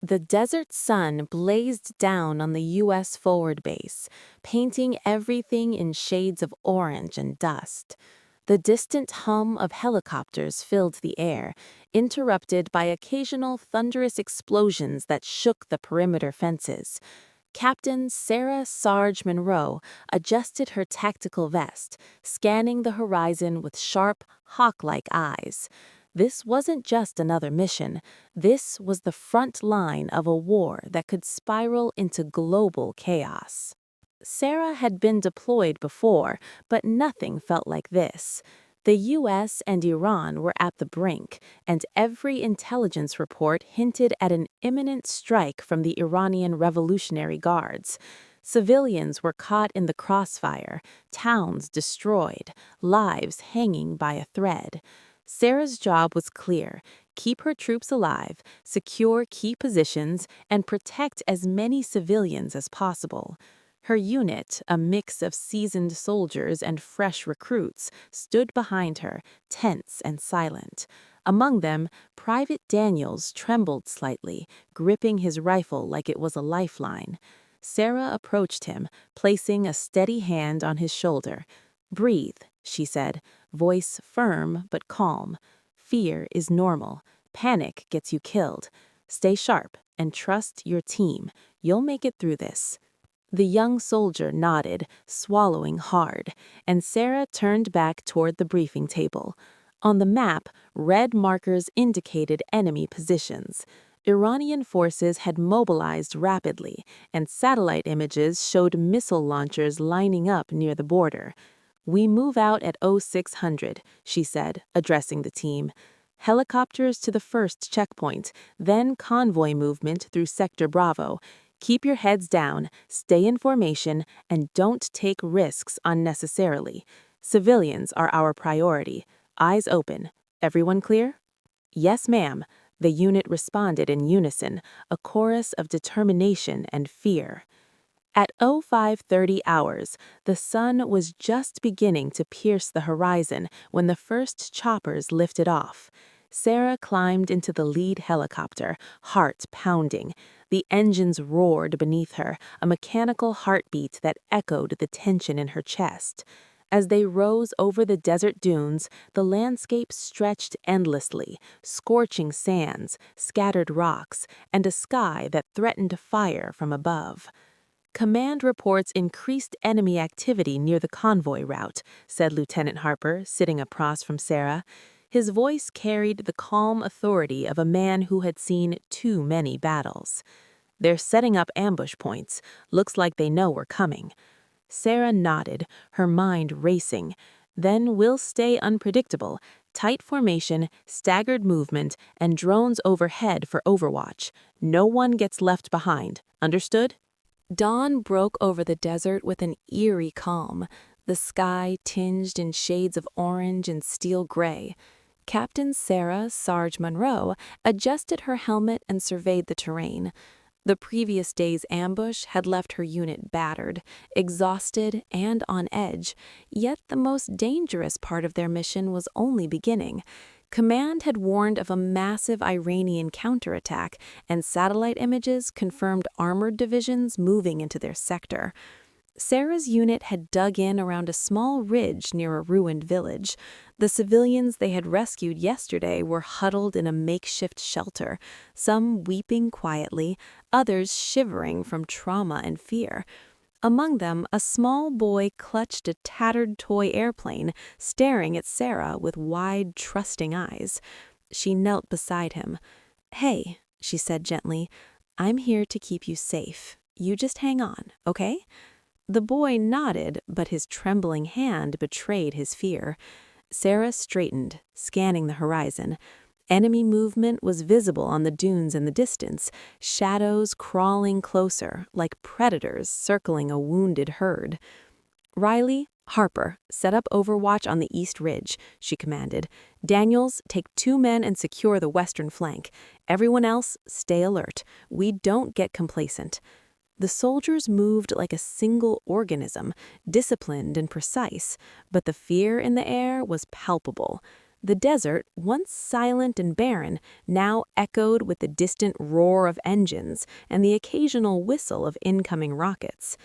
The desert sun blazed down on the U.S. forward base, painting everything in shades of orange and dust. The distant hum of helicopters filled the air, interrupted by occasional thunderous explosions that shook the perimeter fences. Captain Sarah Sarge Monroe adjusted her tactical vest, scanning the horizon with sharp, hawk-like eyes. This wasn't just another mission. This was the front line of a war that could spiral into global chaos. Sarah had been deployed before, but nothing felt like this. The US and Iran were at the brink, and every intelligence report hinted at an imminent strike from the Iranian Revolutionary Guards. Civilians were caught in the crossfire, towns destroyed, lives hanging by a thread. Sarah's job was clear: keep her troops alive, secure key positions, and protect as many civilians as possible. Her unit, a mix of seasoned soldiers and fresh recruits, stood behind her, tense and silent. Among them, Private Daniels trembled slightly, gripping his rifle like it was a lifeline. Sarah approached him, placing a steady hand on his shoulder. "Breathe," she said, voice firm but calm. "Fear is normal. Panic gets you killed. Stay sharp and trust your team. You'll make it through this." The young soldier nodded, swallowing hard, and Sarah turned back toward the briefing table. On the map, red markers indicated enemy positions. Iranian forces had mobilized rapidly, and satellite images showed missile launchers lining up near the border. "We move out at 0600, she said, addressing the team. "Helicopters to the first checkpoint, then convoy movement through Sector Bravo. Keep your heads down, stay in formation, and don't take risks unnecessarily. Civilians are our priority. Eyes open. Everyone clear?" "Yes, ma'am," the unit responded in unison, a chorus of determination and fear. At 0530 hours, the sun was just beginning to pierce the horizon when the first choppers lifted off. Sarah climbed into the lead helicopter, heart pounding. The engines roared beneath her, a mechanical heartbeat that echoed the tension in her chest. As they rose over the desert dunes, the landscape stretched endlessly: scorching sands, scattered rocks, and a sky that threatened fire from above. "Command reports increased enemy activity near the convoy route," said Lieutenant Harper, sitting across from Sarah. His voice carried the calm authority of a man who had seen too many battles. "They're setting up ambush points. Looks like they know we're coming." Sarah nodded, her mind racing. "Then we'll stay unpredictable. Tight formation, staggered movement, and drones overhead for overwatch. No one gets left behind. Understood?" Dawn broke over the desert with an eerie calm, the sky tinged in shades of orange and steel gray. Captain Sarah Sarge Monroe adjusted her helmet and surveyed the terrain. The previous day's ambush had left her unit battered, exhausted, and on edge, yet the most dangerous part of their mission was only beginning. Command had warned of a massive Iranian counterattack, and satellite images confirmed armored divisions moving into their sector. Sarah's unit had dug in around a small ridge near a ruined village. The civilians they had rescued yesterday were huddled in a makeshift shelter, some weeping quietly, others shivering from trauma and fear. Among them, a small boy clutched a tattered toy airplane, staring at Sarah with wide, trusting eyes. She knelt beside him. "Hey," she said gently, "I'm here to keep you safe. You just hang on, okay?" The boy nodded, but his trembling hand betrayed his fear. Sarah straightened, scanning the horizon. Enemy movement was visible on the dunes in the distance, shadows crawling closer, like predators circling a wounded herd. "Riley, Harper, set up overwatch on the east ridge," she commanded. "Daniels, take 2 men and secure the western flank. Everyone else, stay alert. We don't get complacent." The soldiers moved like a single organism, disciplined and precise, but the fear in the air was palpable. The desert, once silent and barren, now echoed with the distant roar of engines and the occasional whistle of incoming rockets.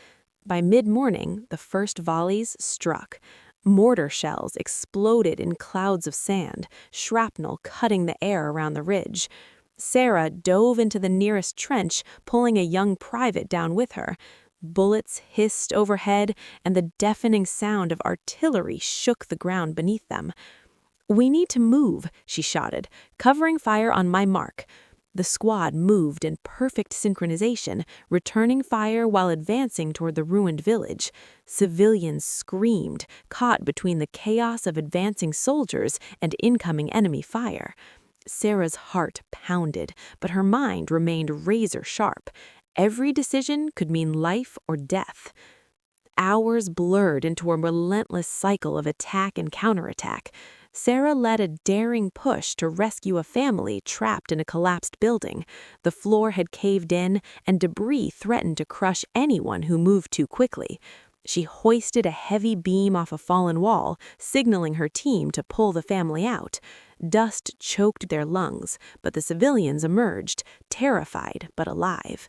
By mid-morning, the first volleys struck. Mortar shells exploded in clouds of sand, shrapnel cutting the air around the ridge. Sarah dove into the nearest trench, pulling a young private down with her. Bullets hissed overhead, and the deafening sound of artillery shook the ground beneath them. "We need to move," she shouted, "covering fire on my mark." The squad moved in perfect synchronization, returning fire while advancing toward the ruined village. Civilians screamed, caught between the chaos of advancing soldiers and incoming enemy fire. Sarah's heart pounded, but her mind remained razor-sharp. Every decision could mean life or death. Hours blurred into a relentless cycle of attack and counterattack. Sarah led a daring push to rescue a family trapped in a collapsed building. The floor had caved in, and debris threatened to crush anyone who moved too quickly. She hoisted a heavy beam off a fallen wall, signaling her team to pull the family out. Dust choked their lungs, but the civilians emerged, terrified but alive.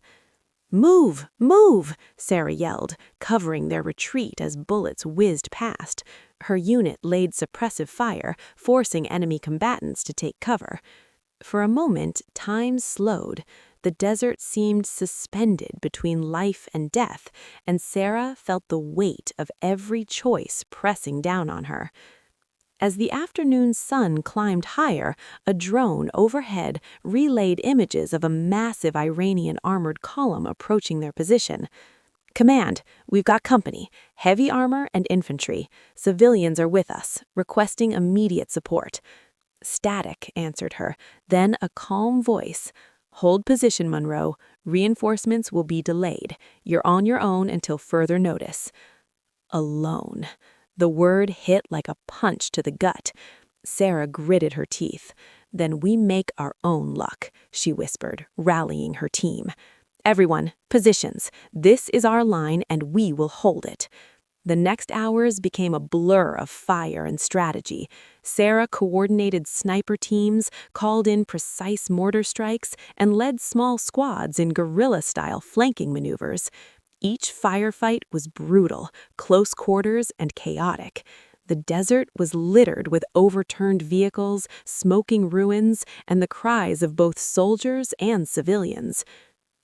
"Move! Move!" Sarah yelled, covering their retreat as bullets whizzed past. Her unit laid suppressive fire, forcing enemy combatants to take cover. For a moment, time slowed. The desert seemed suspended between life and death, and Sarah felt the weight of every choice pressing down on her. As the afternoon sun climbed higher, a drone overhead relayed images of a massive Iranian armored column approaching their position. "Command, we've got company, heavy armor and infantry. Civilians are with us, requesting immediate support." Static answered her, then a calm voice. "Hold position, Monroe. Reinforcements will be delayed. You're on your own until further notice." Alone. The word hit like a punch to the gut. Sarah gritted her teeth. "Then we make our own luck," she whispered, rallying her team. "Everyone, positions. This is our line and we will hold it." The next hours became a blur of fire and strategy. Sarah coordinated sniper teams, called in precise mortar strikes, and led small squads in guerrilla-style flanking maneuvers. Each firefight was brutal, close quarters, and chaotic. The desert was littered with overturned vehicles, smoking ruins, and the cries of both soldiers and civilians.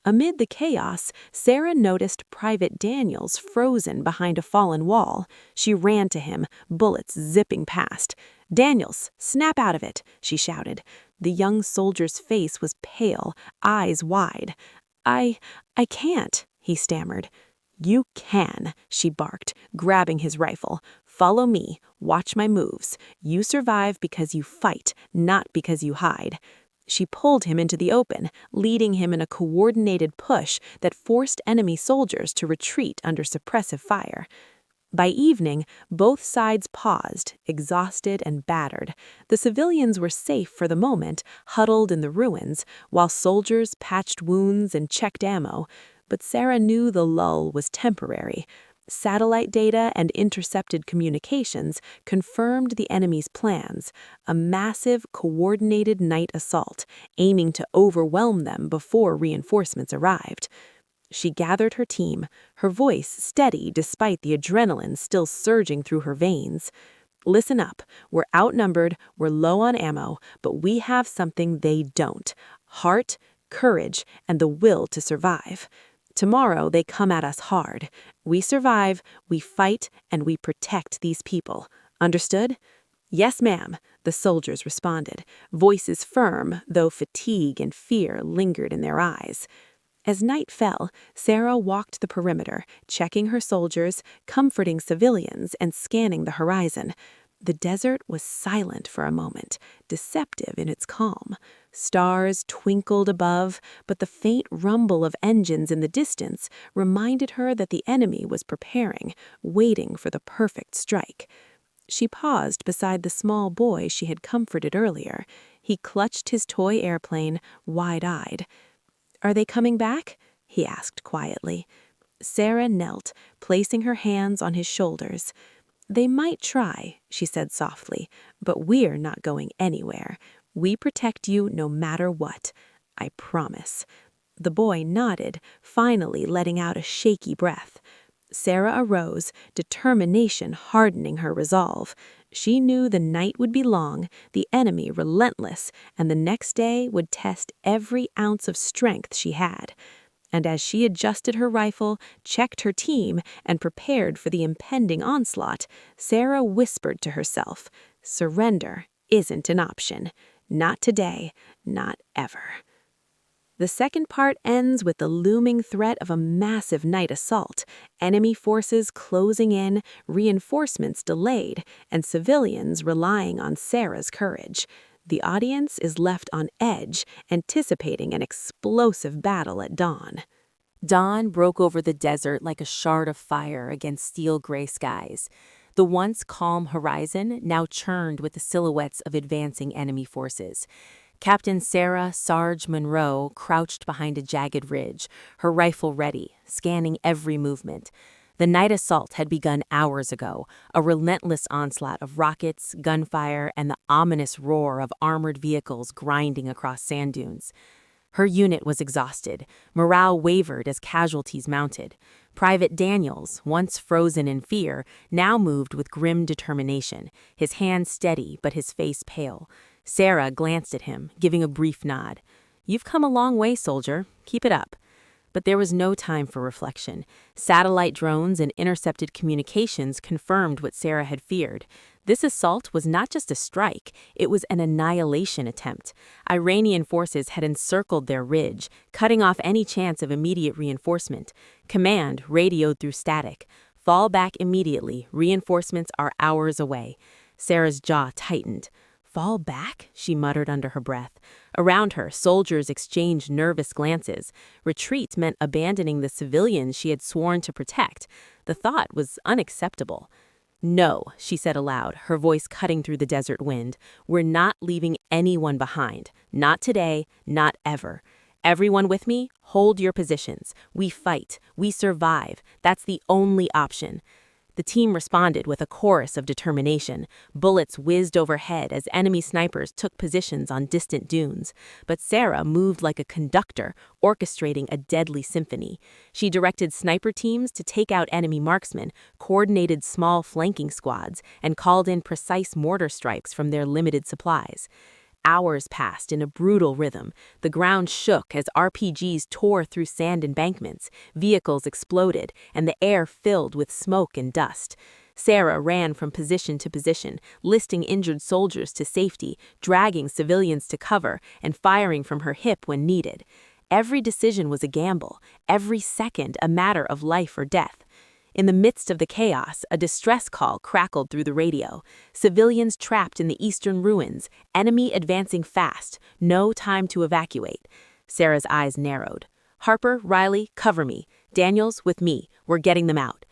Amid the chaos, Sarah noticed Private Daniels frozen behind a fallen wall. She ran to him, bullets zipping past. "Daniels, snap out of it," she shouted. The young soldier's face was pale, eyes wide. I can't," he stammered. "You can," she barked, grabbing his rifle. "Follow me, watch my moves. You survive because you fight, not because you hide." She pulled him into the open, leading him in a coordinated push that forced enemy soldiers to retreat under suppressive fire. By evening, both sides paused, exhausted and battered. The civilians were safe for the moment, huddled in the ruins, while soldiers patched wounds and checked ammo. But Sarah knew the lull was temporary. Satellite data and intercepted communications confirmed the enemy's plans, a massive, coordinated night assault, aiming to overwhelm them before reinforcements arrived. She gathered her team, her voice steady despite the adrenaline still surging through her veins. "Listen up. We're outnumbered, we're low on ammo, but we have something they don't: heart, courage, and the will to survive. Tomorrow they come at us hard. We survive, we fight, and we protect these people. Understood?" "Yes, ma'am," the soldiers responded, voices firm, though fatigue and fear lingered in their eyes. As night fell, Sarah walked the perimeter, checking her soldiers, comforting civilians, and scanning the horizon. The desert was silent for a moment, deceptive in its calm. Stars twinkled above, but the faint rumble of engines in the distance reminded her that the enemy was preparing, waiting for the perfect strike. She paused beside the small boy she had comforted earlier. He clutched his toy airplane, wide-eyed. "Are they coming back?" he asked quietly. Sarah knelt, placing her hands on his shoulders. "They might try," she said softly, "but we're not going anywhere. We protect you no matter what. I promise." The boy nodded, finally letting out a shaky breath. Sarah arose, determination hardening her resolve. She knew the night would be long, the enemy relentless, and the next day would test every ounce of strength she had. And as she adjusted her rifle, checked her team, and prepared for the impending onslaught, Sarah whispered to herself, "Surrender isn't an option. Not today, not ever." The second part ends with the looming threat of a massive night assault, enemy forces closing in, reinforcements delayed, and civilians relying on Sarah's courage. The audience is left on edge, anticipating an explosive battle at dawn. Dawn broke over the desert like a shard of fire against steel-gray skies. The once calm horizon now churned with the silhouettes of advancing enemy forces. Captain Sarah Sarge Monroe crouched behind a jagged ridge, her rifle ready, scanning every movement. The night assault had begun hours ago, a relentless onslaught of rockets, gunfire, and the ominous roar of armored vehicles grinding across sand dunes. Her unit was exhausted. Morale wavered as casualties mounted. Private Daniels, once frozen in fear, now moved with grim determination, his hands steady but his face pale. Sarah glanced at him, giving a brief nod. "You've come a long way, soldier. Keep it up." But there was no time for reflection. Satellite drones and intercepted communications confirmed what Sarah had feared. This assault was not just a strike, it was an annihilation attempt. Iranian forces had encircled their ridge, cutting off any chance of immediate reinforcement. Command radioed through static. "Fall back immediately. Reinforcements are hours away." Sarah's jaw tightened. "Fall back?" she muttered under her breath. Around her, soldiers exchanged nervous glances. Retreat meant abandoning the civilians she had sworn to protect. The thought was unacceptable. "No," she said aloud, her voice cutting through the desert wind. "We're not leaving anyone behind. Not today, not ever. Everyone with me, hold your positions. We fight. We survive. That's the only option." The team responded with a chorus of determination. Bullets whizzed overhead as enemy snipers took positions on distant dunes. But Sarah moved like a conductor, orchestrating a deadly symphony. She directed sniper teams to take out enemy marksmen, coordinated small flanking squads, and called in precise mortar strikes from their limited supplies. Hours passed in a brutal rhythm. The ground shook as RPGs tore through sand embankments, vehicles exploded, and the air filled with smoke and dust. Sarah ran from position to position, listing injured soldiers to safety, dragging civilians to cover, and firing from her hip when needed. Every decision was a gamble, every second a matter of life or death. In the midst of the chaos, a distress call crackled through the radio. Civilians trapped in the eastern ruins, enemy advancing fast, no time to evacuate. Sarah's eyes narrowed. "Harper, Riley, cover me. Daniels, with me. We're getting them out."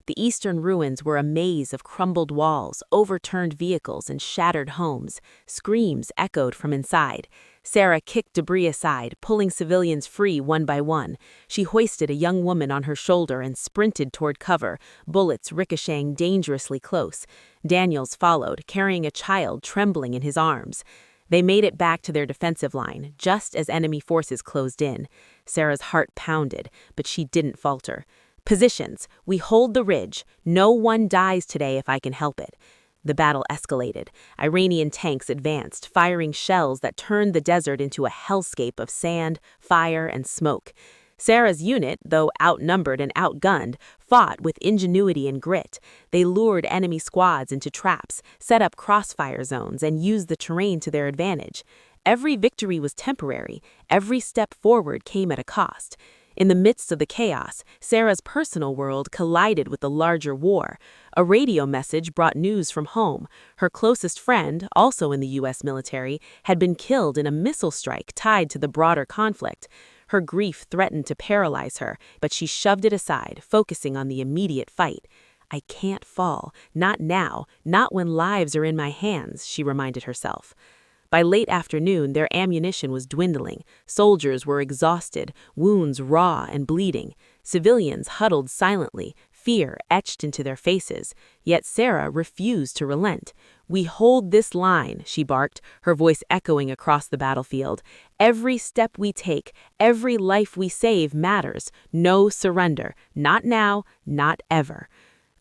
The eastern ruins were a maze of crumbled walls, overturned vehicles, and shattered homes. Screams echoed from inside. Sarah kicked debris aside, pulling civilians free one by one. She hoisted a young woman on her shoulder and sprinted toward cover, bullets ricocheting dangerously close. Daniels followed, carrying a child trembling in his arms. They made it back to their defensive line, just as enemy forces closed in. Sarah's heart pounded, but she didn't falter. "Positions. We hold the ridge. No one dies today if I can help it." The battle escalated. Iranian tanks advanced, firing shells that turned the desert into a hellscape of sand, fire, and smoke. Sarah's unit, though outnumbered and outgunned, fought with ingenuity and grit. They lured enemy squads into traps, set up crossfire zones, and used the terrain to their advantage. Every victory was temporary. Every step forward came at a cost. In the midst of the chaos, Sarah's personal world collided with the larger war. A radio message brought news from home. Her closest friend, also in the U.S. military, had been killed in a missile strike tied to the broader conflict. Her grief threatened to paralyze her, but she shoved it aside, focusing on the immediate fight. "I can't fall. Not now. Not when lives are in my hands," she reminded herself. By late afternoon, their ammunition was dwindling. Soldiers were exhausted, wounds raw and bleeding. Civilians huddled silently, fear etched into their faces, yet Sarah refused to relent. "We hold this line," she barked, her voice echoing across the battlefield. "Every step we take, every life we save matters. No surrender. Not now, not ever."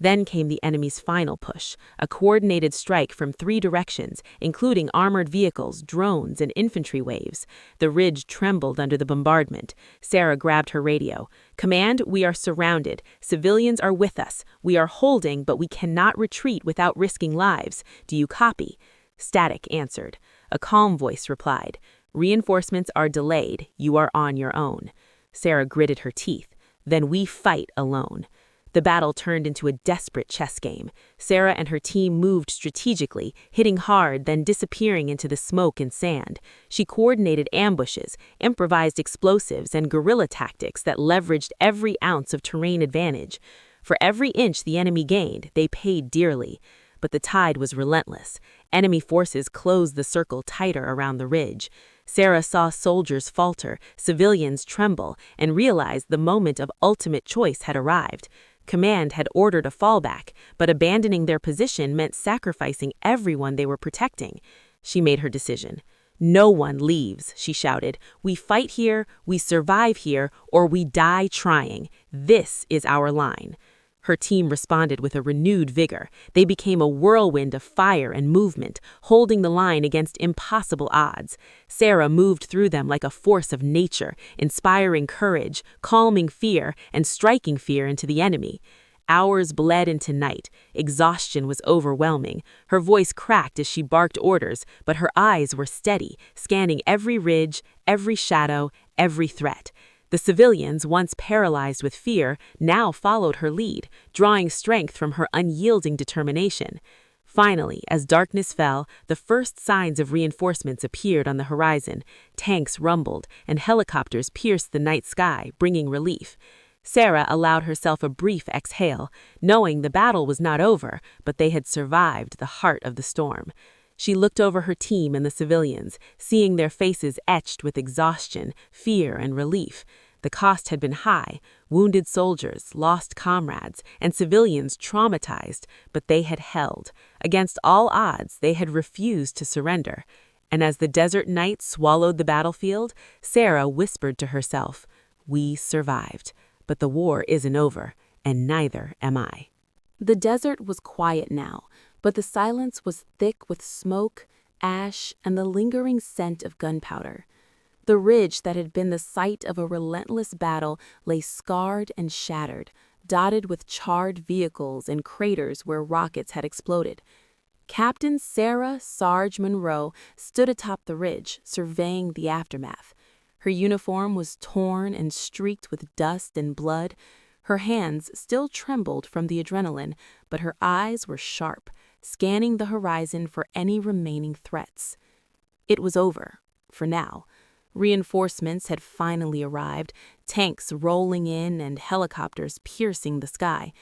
Then came the enemy's final push, a coordinated strike from 3 directions, including armored vehicles, drones, and infantry waves. The ridge trembled under the bombardment. Sarah grabbed her radio. "Command, we are surrounded. Civilians are with us. We are holding, but we cannot retreat without risking lives. Do you copy?" Static answered. A calm voice replied, "Reinforcements are delayed. You are on your own." Sarah gritted her teeth. "Then we fight alone." The battle turned into a desperate chess game. Sarah and her team moved strategically, hitting hard, then disappearing into the smoke and sand. She coordinated ambushes, improvised explosives, and guerrilla tactics that leveraged every ounce of terrain advantage. For every inch the enemy gained, they paid dearly. But the tide was relentless. Enemy forces closed the circle tighter around the ridge. Sarah saw soldiers falter, civilians tremble, and realized the moment of ultimate choice had arrived. Command had ordered a fallback, but abandoning their position meant sacrificing everyone they were protecting. She made her decision. "No one leaves," she shouted. "We fight here, we survive here, or we die trying. This is our line." Her team responded with a renewed vigor. They became a whirlwind of fire and movement, holding the line against impossible odds. Sarah moved through them like a force of nature, inspiring courage, calming fear, and striking fear into the enemy. Hours bled into night. Exhaustion was overwhelming. Her voice cracked as she barked orders, but her eyes were steady, scanning every ridge, every shadow, every threat. The civilians, once paralyzed with fear, now followed her lead, drawing strength from her unyielding determination. Finally, as darkness fell, the first signs of reinforcements appeared on the horizon. Tanks rumbled, and helicopters pierced the night sky, bringing relief. Sarah allowed herself a brief exhale, knowing the battle was not over, but they had survived the heart of the storm. She looked over her team and the civilians, seeing their faces etched with exhaustion, fear, and relief. The cost had been high: wounded soldiers, lost comrades, and civilians traumatized, but they had held. Against all odds, they had refused to surrender. And as the desert night swallowed the battlefield, Sarah whispered to herself, "We survived, but the war isn't over, and neither am I." The desert was quiet now, but the silence was thick with smoke, ash, and the lingering scent of gunpowder. The ridge that had been the site of a relentless battle lay scarred and shattered, dotted with charred vehicles and craters where rockets had exploded. Captain Sarah Sarge Monroe stood atop the ridge, surveying the aftermath. Her uniform was torn and streaked with dust and blood. Her hands still trembled from the adrenaline, but her eyes were sharp, scanning the horizon for any remaining threats. It was over, for now. Reinforcements had finally arrived, tanks rolling in and helicopters piercing the sky.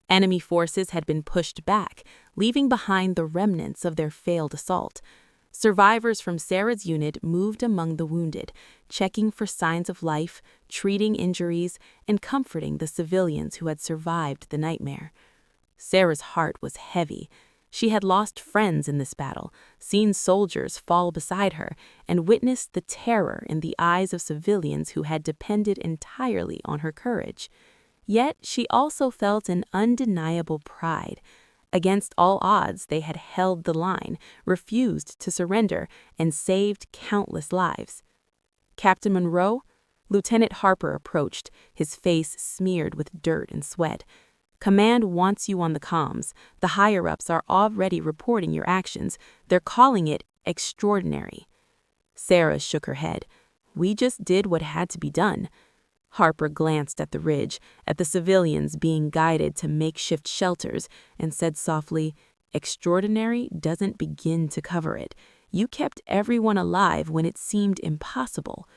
Enemy forces had been pushed back, leaving behind the remnants of their failed assault. Survivors from Sarah's unit moved among the wounded, checking for signs of life, treating injuries, and comforting the civilians who had survived the nightmare. Sarah's heart was heavy. She had lost friends in this battle, seen soldiers fall beside her, and witnessed the terror in the eyes of civilians who had depended entirely on her courage. Yet she also felt an undeniable pride. Against all odds, they had held the line, refused to surrender, and saved countless lives. "Captain Monroe?" Lieutenant Harper approached, his face smeared with dirt and sweat. "Command wants you on the comms. The higher-ups are already reporting your actions. They're calling it extraordinary." Sarah shook her head. "We just did what had to be done." Harper glanced at the ridge, at the civilians being guided to makeshift shelters, and said softly, "Extraordinary doesn't begin to cover it. You kept everyone alive when it seemed impossible."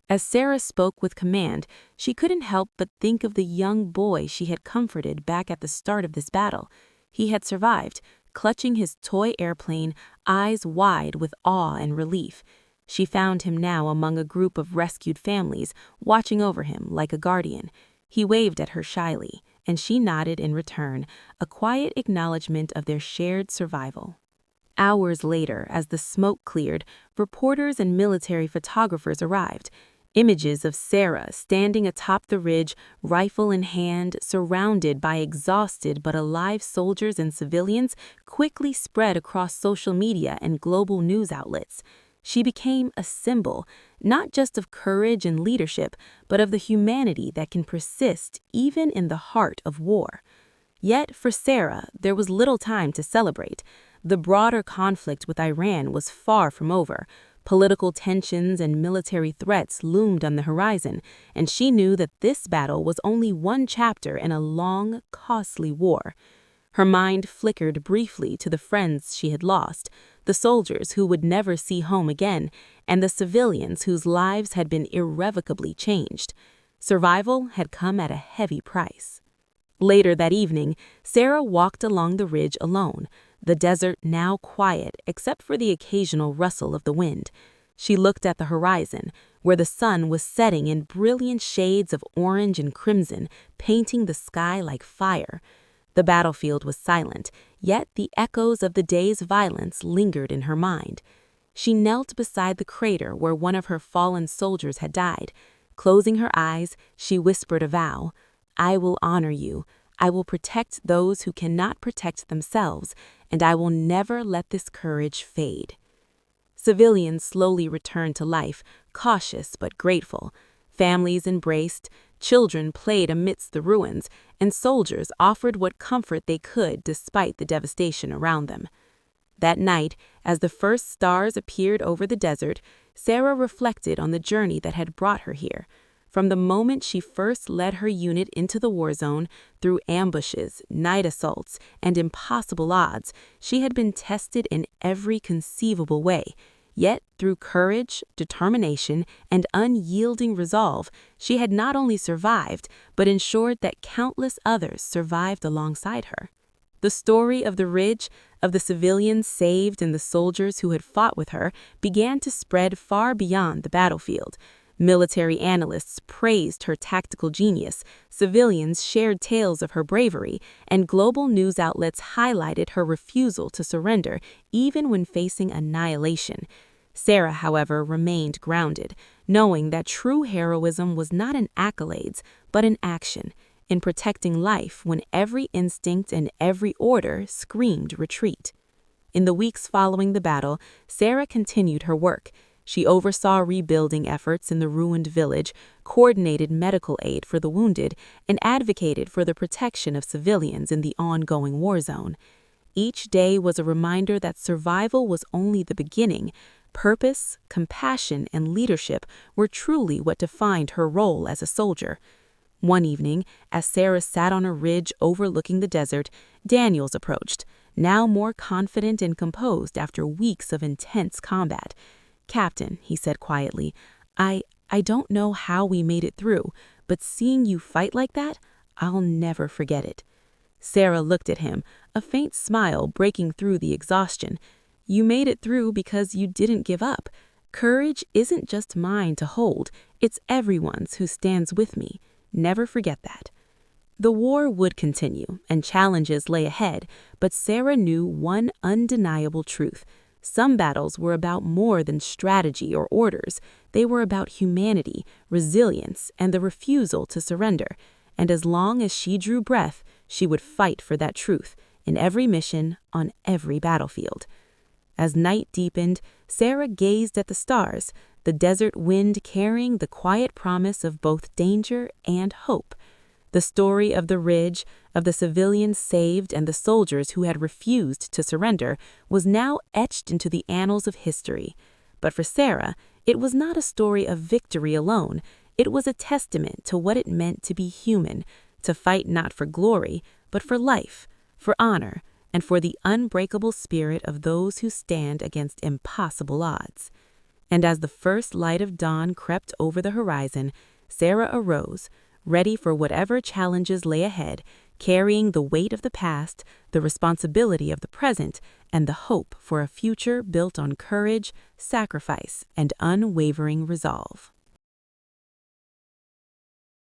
As Sarah spoke with command, she couldn't help but think of the young boy she had comforted back at the start of this battle. He had survived, clutching his toy airplane, eyes wide with awe and relief. She found him now among a group of rescued families, watching over him like a guardian. He waved at her shyly, and she nodded in return, a quiet acknowledgement of their shared survival. Hours later, as the smoke cleared, reporters and military photographers arrived. Images of Sarah standing atop the ridge, rifle in hand, surrounded by exhausted but alive soldiers and civilians, quickly spread across social media and global news outlets. She became a symbol, not just of courage and leadership, but of the humanity that can persist even in the heart of war. Yet, for Sarah, there was little time to celebrate. The broader conflict with Iran was far from over. Political tensions and military threats loomed on the horizon, and she knew that this battle was only one chapter in a long, costly war. Her mind flickered briefly to the friends she had lost, the soldiers who would never see home again, and the civilians whose lives had been irrevocably changed. Survival had come at a heavy price. Later that evening, Sarah walked along the ridge alone, the desert now quiet except for the occasional rustle of the wind. She looked at the horizon, where the sun was setting in brilliant shades of orange and crimson, painting the sky like fire. The battlefield was silent, yet the echoes of the day's violence lingered in her mind. She knelt beside the crater where one of her fallen soldiers had died. Closing her eyes, she whispered a vow. "I will honor you. I will protect those who cannot protect themselves, and I will never let this courage fade." Civilians slowly returned to life, cautious but grateful. Families embraced, children played amidst the ruins, and soldiers offered what comfort they could despite the devastation around them. That night, as the first stars appeared over the desert, Sarah reflected on the journey that had brought her here. From the moment she first led her unit into the war zone, through ambushes, night assaults, and impossible odds, she had been tested in every conceivable way. Yet, through courage, determination, and unyielding resolve, she had not only survived, but ensured that countless others survived alongside her. The story of the ridge, of the civilians saved and the soldiers who had fought with her, began to spread far beyond the battlefield. Military analysts praised her tactical genius, civilians shared tales of her bravery, and global news outlets highlighted her refusal to surrender even when facing annihilation. Sarah, however, remained grounded, knowing that true heroism was not in accolades, but in action, in protecting life when every instinct and every order screamed retreat. In the weeks following the battle, Sarah continued her work. She oversaw rebuilding efforts in the ruined village, coordinated medical aid for the wounded, and advocated for the protection of civilians in the ongoing war zone. Each day was a reminder that survival was only the beginning. Purpose, compassion, and leadership were truly what defined her role as a soldier. One evening, as Sarah sat on a ridge overlooking the desert, Daniels approached, now more confident and composed after weeks of intense combat. "Captain," he said quietly, I don't know how we made it through, but seeing you fight like that, I'll never forget it." Sarah looked at him, a faint smile breaking through the exhaustion. "You made it through because you didn't give up. Courage isn't just mine to hold, it's everyone's who stands with me. Never forget that." The war would continue, and challenges lay ahead, but Sarah knew one undeniable truth. Some battles were about more than strategy or orders. They were about humanity, resilience, and the refusal to surrender. And as long as she drew breath, she would fight for that truth, in every mission, on every battlefield. As night deepened, Sarah gazed at the stars, the desert wind carrying the quiet promise of both danger and hope. The story of the ridge, of the civilians saved and the soldiers who had refused to surrender, was now etched into the annals of history. But for Sarah, it was not a story of victory alone. It was a testament to what it meant to be human, to fight not for glory, but for life, for honor, and for the unbreakable spirit of those who stand against impossible odds. And as the first light of dawn crept over the horizon, Sarah arose, ready for whatever challenges lay ahead, carrying the weight of the past, the responsibility of the present, and the hope for a future built on courage, sacrifice, and unwavering resolve.